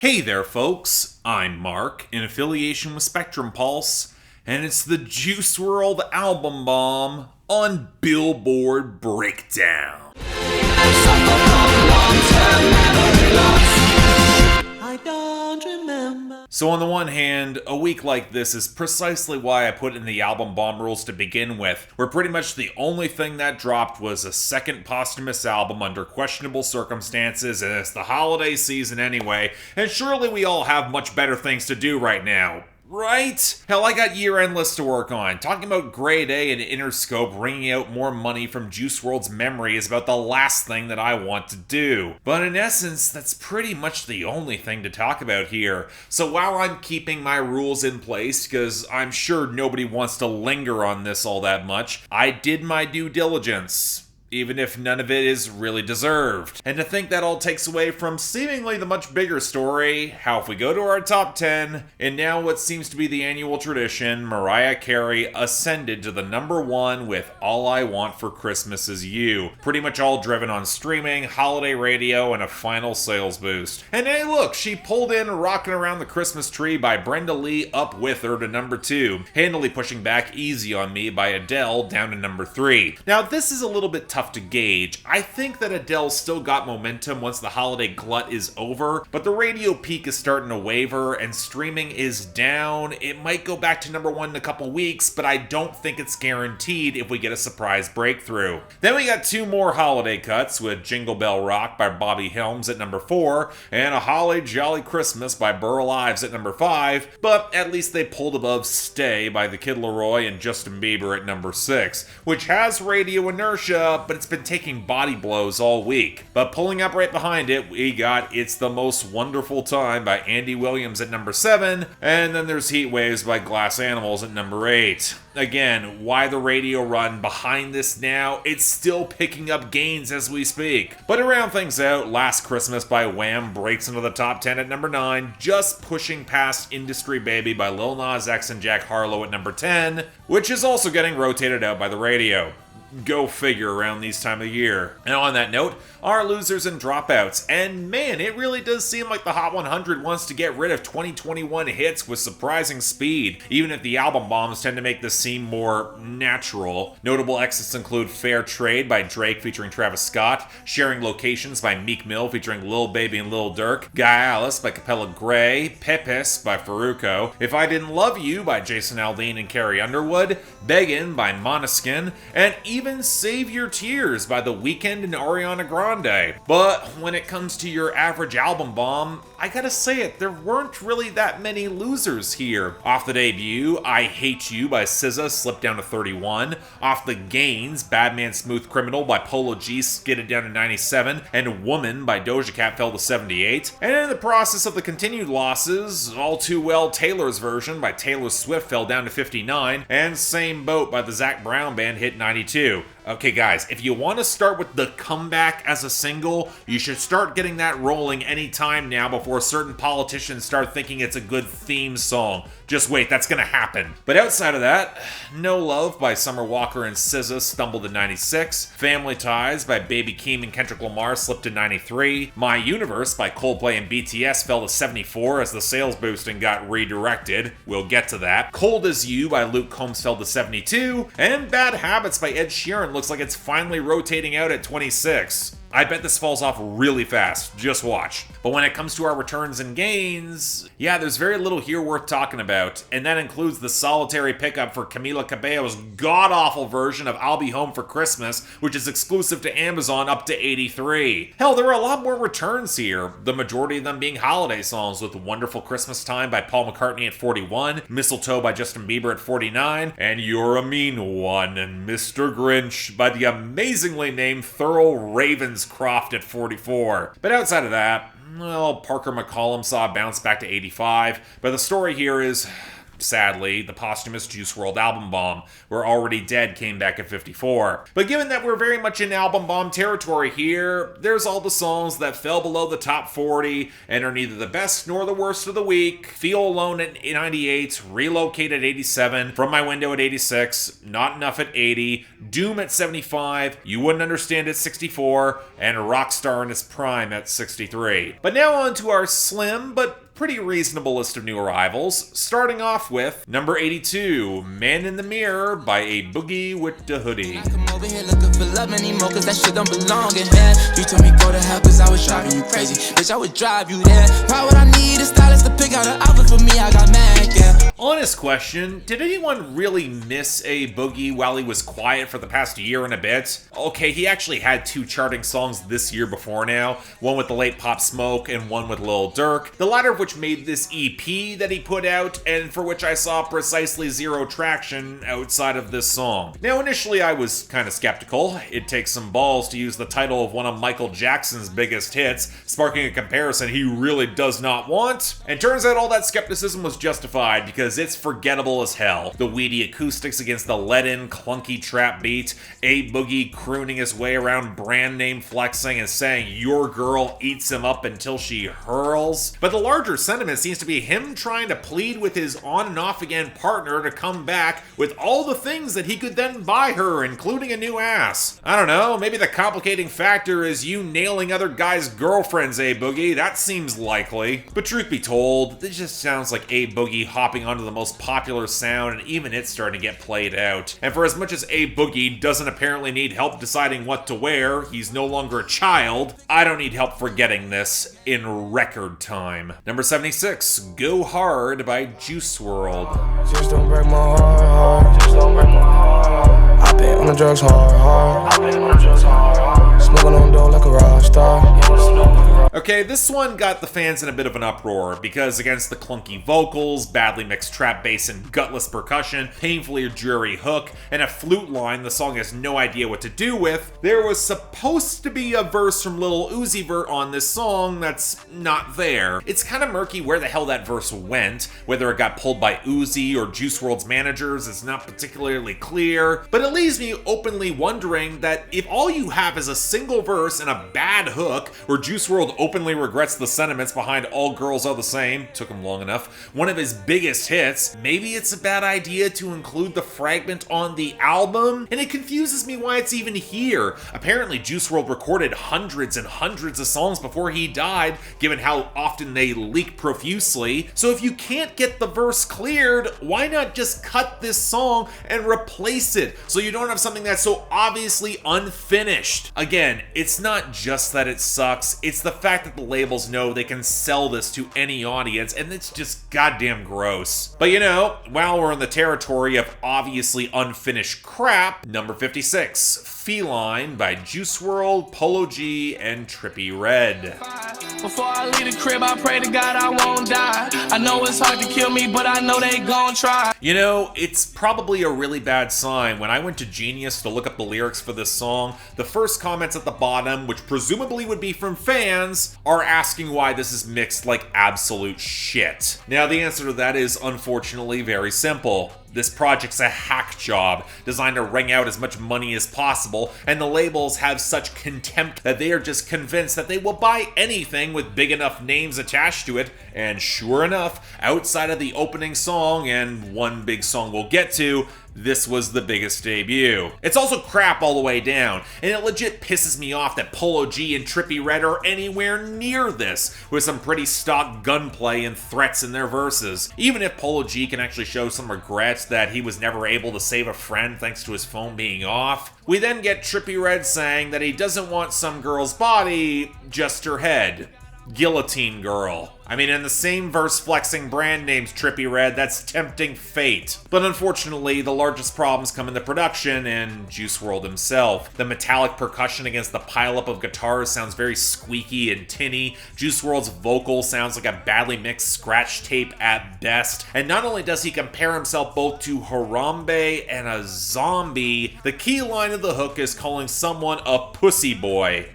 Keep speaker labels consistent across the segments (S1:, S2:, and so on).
S1: Hey there, folks. I'm Mark, in affiliation with Spectrum Pulse, and it's the Juice WRLD album bomb on Billboard Breakdown.
S2: I don't remember.
S1: So on the one hand, a week like this is precisely why I put in the album bomb rules to begin with, where pretty much the only thing that dropped was a second posthumous album under questionable circumstances, and it's the holiday season anyway, and surely we all have much better things to do right now. Right? Hell, I got year-end lists to work on. Talking about Grade A and Interscope wringing out more money from Juice WRLD's memory is about the last thing that I want to do. But in essence, that's pretty much the only thing to talk about here. So while I'm keeping my rules in place, because I'm sure nobody wants to linger on this all that much, I did my due diligence. Even if none of it is really deserved. And to think that all takes away from seemingly the much bigger story, how if we go to our top 10, and now what seems to be the annual tradition, Mariah Carey ascended to the number 1 with All I Want for Christmas Is You. Pretty much all driven on streaming, holiday radio, and a final sales boost. And hey look, she pulled in Rockin' Around the Christmas Tree by Brenda Lee up with her to number 2, handily pushing back Easy on Me by Adele down to number 3. Now this is a little bit tough to gauge. I think that Adele still got momentum once the holiday glut is over, but the radio peak is starting to waver and streaming is down. It might go back to number 1 in a couple weeks, but I don't think it's guaranteed if we get a surprise breakthrough. Then we got 2 more holiday cuts with Jingle Bell Rock by Bobby Helms at number 4 and A Holly Jolly Christmas by Burl Ives at number 5, but at least they pulled above Stay by The Kid Laroi and Justin Bieber at number 6, which has radio inertia, but it's been taking body blows all week. But pulling up right behind it, we got It's the Most Wonderful Time by Andy Williams at number 7, and then there's Heat Waves by Glass Animals at number 8. Again, why the radio run behind this now? It's still picking up gains as we speak. But to round things out, Last Christmas by Wham breaks into the top 10 at number 9, just pushing past Industry Baby by Lil Nas X and Jack Harlow at number 10, which is also getting rotated out by the radio. Go figure around these time of year. And on that note, our losers and dropouts. And man, it really does seem like the Hot 100 wants to get rid of 2021 hits with surprising speed, even if the album bombs tend to make this seem more natural. Notable exits include Fair Trade by Drake featuring Travis Scott, Sharing Locations by Meek Mill featuring Lil Baby and Lil Durk, Guy Alice by Capella Gray, Pepis by Farruko, If I Didn't Love You by Jason Aldean and Carrie Underwood, Beggin' by Måneskin, and even Save Your Tears by The Weeknd and Ariana Grande. But when it comes to your average album bomb, I gotta say it, there weren't really that many losers here. Off the debut, I Hate You by SZA slipped down to 31. Off the gains, Bad Man Smooth Criminal by Polo G skidded down to 97, and Woman by Doja Cat fell to 78. And in the process of the continued losses, All Too Well Taylor's Version by Taylor Swift fell down to 59, and Same Boat by the Zac Brown Band hit 92. Okay guys, if you want to start with The Comeback as a single, you should start getting that rolling anytime now before certain politicians start thinking it's a good theme song. Just wait, that's gonna happen. But outside of that, No Love by Summer Walker and SZA stumbled to 96, Family Ties by Baby Keem and Kendrick Lamar slipped to 93, My Universe by Coldplay and BTS fell to 74 as the sales boosting got redirected. We'll get to that. Cold As You by Luke Combs fell to 72, and Bad Habits by Ed Sheeran looks like it's finally rotating out at 26. I bet this falls off really fast, just watch. But when it comes to our returns and gains, yeah, there's very little here worth talking about, and that includes the solitary pickup for Camila Cabello's god-awful version of I'll Be Home for Christmas, which is exclusive to Amazon, up to 83. Hell, there are a lot more returns here, the majority of them being holiday songs, with Wonderful Christmas Time by Paul McCartney at 41, Mistletoe by Justin Bieber at 49, and You're a Mean One and Mr. Grinch by the amazingly named Thurl Ravenscroft at 44. But outside of that, well, Parker McCollum saw a bounce back to 85, but the story here is sadly, the posthumous Juice WRLD album bomb, where Already Dead came back at 54. But given that we're very much in album bomb territory here, there's all the songs that fell below the top 40 and are neither the best nor the worst of the week. Feel Alone at 98, Relocate at 87, From My Window at 86, Not Enough at 80, Doom at 75, You Wouldn't Understand at 64, and Rockstar in its prime at 63. But now on to our slim but pretty reasonable list of new arrivals, starting off with number 82, Man in the Mirror by A Boogie Wit Da Hoodie.
S3: I come over here looking for love anymore, cause that shit don't belong in here. You told me go to hell cause I was driving you crazy. Bitch, I would drive you there. Why would I need a stylist to pick out an outfit for me? I got mad, yeah.
S1: Honest question, did anyone really miss A Boogie while he was quiet for the past year and a bit? Okay, he actually had 2 charting songs this year before now, one with the late Pop Smoke and one with Lil Durk, the latter of which made this EP that he put out, and for which I saw precisely 0 traction outside of this song. Now initially I was kind of skeptical. It takes some balls to use the title of one of Michael Jackson's biggest hits, sparking a comparison he really does not want. And turns out all that skepticism was justified because it's forgettable as hell. The weedy acoustics against the let-in clunky trap beat, A Boogie crooning his way around brand name flexing and saying your girl eats him up until she hurls. But the larger sentiment seems to be him trying to plead with his on and off again partner to come back with all the things that he could then buy her, including a new ass. I don't know, maybe the complicating factor is you nailing other guys' girlfriends, A Boogie. That seems likely. But truth be told, this just sounds like A Boogie hopping onto the most popular sound, and even it's starting to get played out. And for as much as A Boogie doesn't apparently need help deciding what to wear, he's no longer a child, I don't need help forgetting this in record time. Number 76, Go Hard by Juice WRLD.
S3: Just don't break my heart. Just don't break my heart. I've been on the drugs hard. I've been on the drugs hard. Smoking on dough like a Rockstar.
S1: Okay, this one got the fans in a bit of an uproar, because against the clunky vocals, badly mixed trap bass and gutless percussion, painfully dreary hook, and a flute line the song has no idea what to do with, there was supposed to be a verse from Lil Uzi Vert on this song that's not there. It's kind of murky where the hell that verse went, whether it got pulled by Uzi or Juice WRLD's managers is not particularly clear, but it leaves me openly wondering that if all you have is a single verse and a bad hook, where Juice WRLD openly regrets the sentiments behind All Girls Are the Same, took him long enough, one of his biggest hits, maybe it's a bad idea to include the fragment on the album? And it confuses me why it's even here. Apparently Juice WRLD recorded hundreds and hundreds of songs before he died, given how often they leak profusely. So if you can't get the verse cleared, why not just cut this song and replace it so you don't have something that's so obviously unfinished? Again, it's not just that it sucks, it's the fact that the labels know they can sell this to any audience, and it's just goddamn gross. But you know, while we're in the territory of obviously unfinished crap, number 56, Feline by Juice WRLD, Polo G, and Trippie Redd.
S3: Before I leave the crib, I pray to God I won't die. I know it's hard to kill me, but I know they gon' try.
S1: You know, it's probably a really bad sign. When I went to Genius to look up the lyrics for this song, the first comments at the bottom, which presumably would be from fans, are asking why this is mixed like absolute shit. Now, the answer to that is unfortunately very simple. This project's a hack job designed to wring out as much money as possible, and the labels have such contempt that they are just convinced that they will buy anything with big enough names attached to it, and sure enough, outside of the opening song, and one big song we'll get to, this was the biggest debut. It's also crap all the way down, and it legit pisses me off that Polo G and Trippie Redd are anywhere near this, with some pretty stock gunplay and threats in their verses. Even if Polo G can actually show some regrets that he was never able to save a friend thanks to his phone being off, we then get Trippie Redd saying that he doesn't want some girl's body, just her head. Guillotine Girl. I mean, in the same verse flexing brand names Trippie Redd, that's tempting fate. But unfortunately, the largest problems come in the production and Juice WRLD himself. The metallic percussion against the pileup of guitars sounds very squeaky and tinny. Juice WRLD's vocal sounds like a badly mixed scratch tape at best. And not only does he compare himself both to Harambe and a zombie, the key line of the hook is calling someone a pussy boy.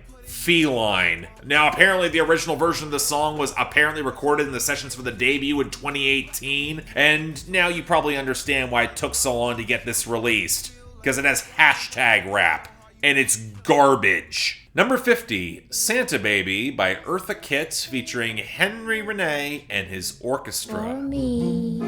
S1: Feline. Now, apparently the original version of the song was apparently recorded in the sessions for the debut in 2018, and now you probably understand why it took so long to get this released. Because it has hashtag rap, and it's garbage. Number 50, Santa Baby by Eartha Kitt featuring Henry Renee and his orchestra.
S4: For me,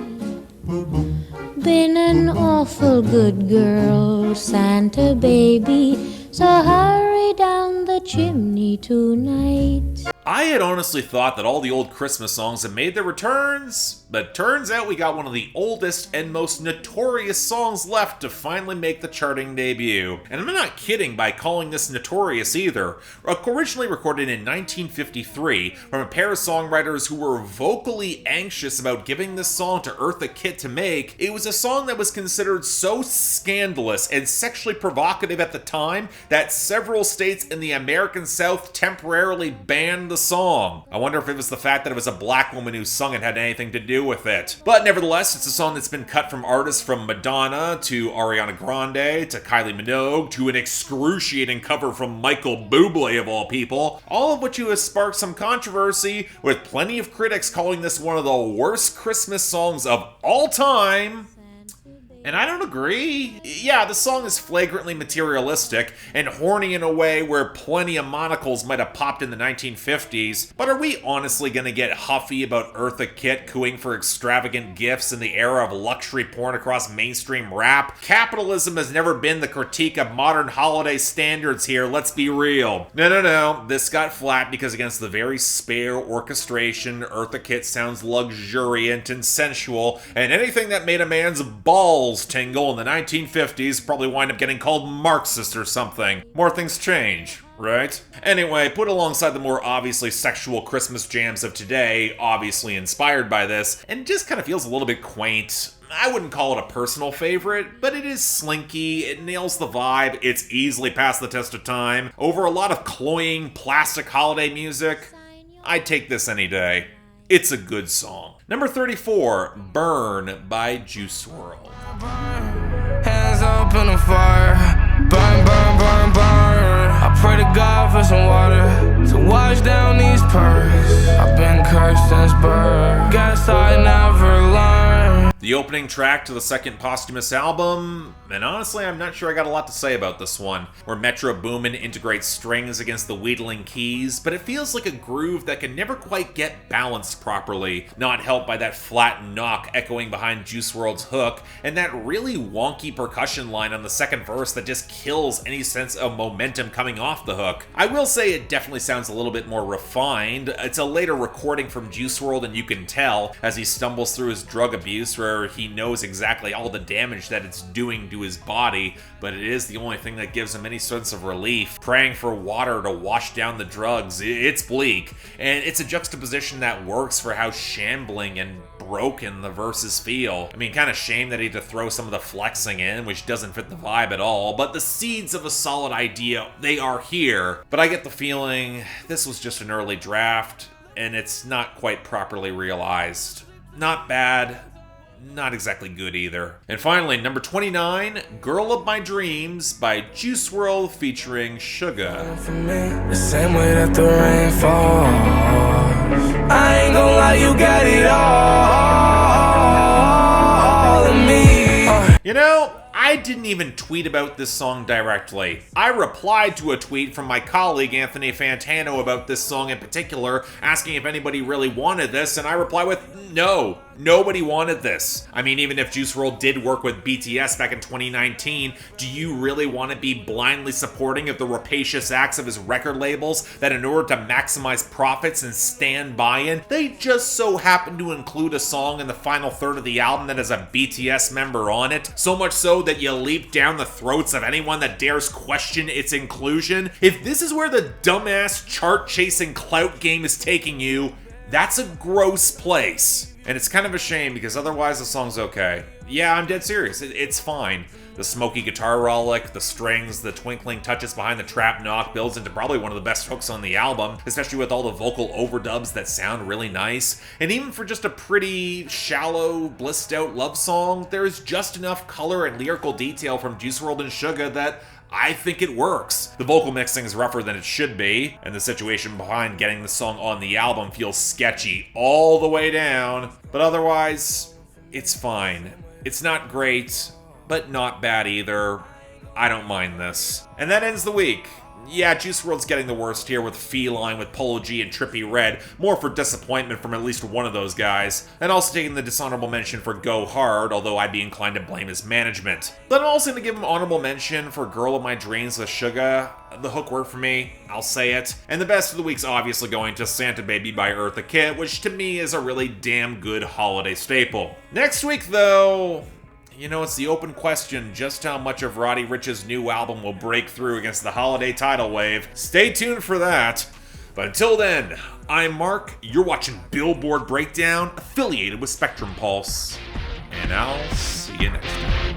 S4: been an awful good girl, Santa baby, so hurry down the chimney tonight.
S1: I had honestly thought that all the old Christmas songs had made their returns, but turns out we got one of the oldest and most notorious songs left to finally make the charting debut. And I'm not kidding by calling this notorious either. Originally recorded in 1953 from a pair of songwriters who were vocally anxious about giving this song to Eartha Kitt to make, it was a song that was considered so scandalous and sexually provocative at the time that several states in the American South temporarily banned the song. I wonder if it was the fact that it was a black woman who sung it had anything to do with it. But nevertheless, it's a song that's been cut from artists from Madonna to Ariana Grande to Kylie Minogue to an excruciating cover from Michael Bublé of all people, all of which has sparked some controversy, with plenty of critics calling this one of the worst Christmas songs of all time. And I don't agree. Yeah, the song is flagrantly materialistic and horny in a way where plenty of monocles might have popped in the 1950s, but are we honestly gonna get huffy about Eartha Kitt cooing for extravagant gifts in the era of luxury porn across mainstream rap? Capitalism has never been the critique of modern holiday standards here, let's be real. No, this got flat because against the very spare orchestration, Eartha Kitt sounds luxuriant and sensual, and anything that made a man's balls tingle in the 1950s probably wind up getting called Marxist or something. More things change, right? Anyway, put alongside the more obviously sexual Christmas jams of today, obviously inspired by this, and just kind of feels a little bit quaint. I wouldn't call it a personal favorite, but it is slinky, it nails the vibe, it's easily passed the test of time. Over a lot of cloying, plastic holiday music, I'd take this any day. It's a good song. Number 34, Burn by Juice WRLD.
S3: Hands up in the fire, burn, burn, burn, burn. I pray to God for some water to wash down these pearls. I've been cursed since birth, guess I never learned.
S1: The opening track to the second posthumous album, and honestly I'm not sure I got a lot to say about this one, where Metro Boomin integrates strings against the wheedling keys, but it feels like a groove that can never quite get balanced properly, not helped by that flat knock echoing behind Juice WRLD's hook, and that really wonky percussion line on the second verse that just kills any sense of momentum coming off the hook. I will say it definitely sounds a little bit more refined. It's a later recording from Juice WRLD, and you can tell as he stumbles through his drug abuse where he knows exactly all the damage that it's doing to his body, but it is the only thing that gives him any sense of relief. Praying for water to wash down the drugs, it's bleak, and it's a juxtaposition that works for how shambling and broken the verses feel. I mean, kind of shame that he had to throw some of the flexing in, which doesn't fit the vibe at all, but the seeds of a solid idea, they are here. But I get the feeling this was just an early draft, and it's not quite properly realized. Not bad, not exactly good either. And finally, number 29, Girl of My Dreams by Juice WRLD featuring SUGA.
S3: The same way that the rain falls, I ain't gonna lie, you got it all in me.
S1: You know, I didn't even tweet about this song directly. I replied to a tweet from my colleague Anthony Fantano about this song in particular, asking if anybody really wanted this, and I replied with, no, nobody wanted this. I mean, even if Juice WRLD did work with BTS back in 2019, do you really want to be blindly supporting of the rapacious acts of his record labels that in order to maximize profits and stand buy-in, they just so happen to include a song in the final third of the album that has a BTS member on it, so much so that you leap down the throats of anyone that dares question its inclusion? If this is where the dumbass chart-chasing clout game is taking you, that's a gross place. And it's kind of a shame because otherwise the song's okay. Yeah, I'm dead serious. It's fine. The smoky guitar rollick, the strings, the twinkling touches behind the trap knock builds into probably one of the best hooks on the album, especially with all the vocal overdubs that sound really nice. And even for just a pretty shallow, blissed out love song, there is just enough color and lyrical detail from Juice WRLD and SUGA that I think it works. The vocal mixing is rougher than it should be, and the situation behind getting the song on the album feels sketchy all the way down, but otherwise, it's fine. It's not great, but not bad either. I don't mind this. And that ends the week. Yeah, Juice WRLD's getting the worst here with Feline, with Polo G and Trippie Redd, more for disappointment from at least one of those guys, and also taking the dishonorable mention for Go Hard, although I'd be inclined to blame his management. Then I'm also going to give him honorable mention for Girl of My Dreams with SUGA. The hook worked for me, I'll say it. And the best of the week's obviously going to Santa Baby by Eartha Kitt, which to me is a really damn good holiday staple. Next week, though, you know, it's the open question just how much of Roddy Ricch's new album will break through against the holiday tidal wave. Stay tuned for that. But until then, I'm Mark, you're watching Billboard Breakdown, affiliated with Spectrum Pulse, and I'll see you next time.